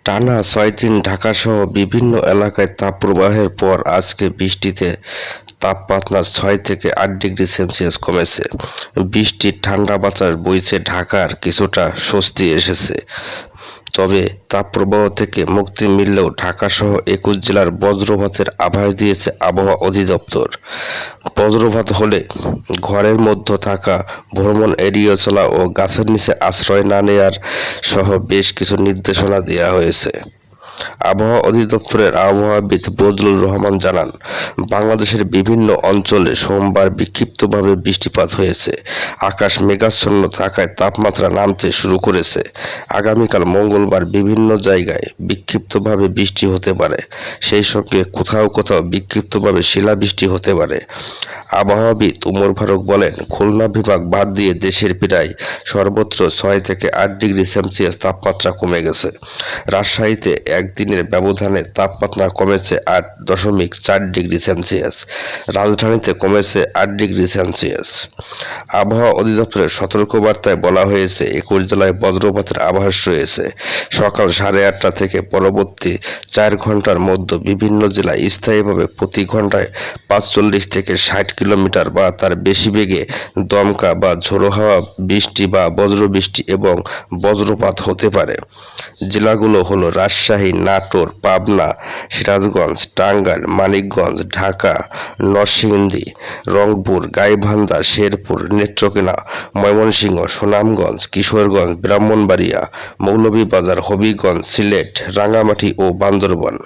টানা ৬ দিন ঢাকাসহ বিভিন্ন এলাকায় তাপপ্রবাহের পর আজকে বৃষ্টিতে তাপমাত্রা ৬ থেকে ৮ ডিগ্রি সেলসিয়াস কমেছে। বৃষ্টির ঠান্ডা বাতাস বইছে, ঢাকার কিছুটা স্বস্তি এসেছে। তবে তাপপ্রবাহ থেকে মুক্তি মিললেও ঢাকাসহ ২১ জেলার বজ্রপাতের আভাস দিয়েছে আবহাওয়া অধিদপ্তর। বজ্রপাত হলে ঘরের মধ্যে থাকা, ভ্রমণ এড়িয়ে চলা ও গাছের নিচে আশ্রয় না নেয়ার সহ বেশ কিছু নির্দেশনা দেওয়া হয়েছে। আবহাওয়া অধিদপ্তরের আবহাওয়াবিদ বজলুর রহমান জানান, বাংলাদেশের বিভিন্ন অঞ্চলে সোমবার বিক্ষিপ্তভাবে বৃষ্টিপাত হয়েছে। আকাশ মেঘাচ্ছন্ন থাকায় তাপমাত্রা নামতে শুরু করেছে। আগামীকাল মঙ্গলবার বিভিন্ন জায়গায় বিক্ষিপ্তভাবে বৃষ্টি হতে পারে, সেই সঙ্গে কোথাও কোথাও বিক্ষিপ্তভাবে শিলাবৃষ্টি হতে পারে। আবহাওয়াবিদ উমর ফারুক বলেন, খুলনা বিভাগ বাদ দিয়ে দেশের প্রায় সর্বত্র ৬ থেকে ৮ ডিগ্রি সেলসিয়াস তাপমাত্রা কমে গেছে। রাজশাহীতে একদিনের ব্যবধানে তাপমাত্রা কমেছে ৮.৪ ডিগ্রি সেলসিয়াস। রাজধানীতে কমেছে ৮ ডিগ্রি সেলসিয়াস। আবহাওয়া অধিদপ্তরের সতর্কবার্তায় বলা হয়েছে, ২১ জেলায় বজ্রপাতের আভাস রয়েছে। সকাল ৮:৩০ থেকে পরবর্তী ৪ ঘন্টার মধ্যে বিভিন্ন জেলায় স্থায়ীভাবে প্রতি ঘন্টায় ৪৫ থেকে ৬০ কিলোমিটার বা তার বেশি বেগে দমকা বা ঝোড়ো হাওয়া, বৃষ্টি বা বজ্রবৃষ্টি এবং বজ্রপাত হতে পারে। জেলাগুলো হলো রাজশাহী, নাটোর, পাবনা, সিরাজগঞ্জ, টাঙ্গাইল, মানিকগঞ্জ, ঢাকা, নরসিংদী, রংপুর, গাইবান্ধা, শেরপুর, নেত্রকোনা, ময়মনসিংহ, সুনামগঞ্জ, কিশোরগঞ্জ, ব্রাহ্মণবাড়িয়া, মৌলভীবাজার, হবিগঞ্জ, সিলেট, রাঙ্গামাটি ও বান্দরবান।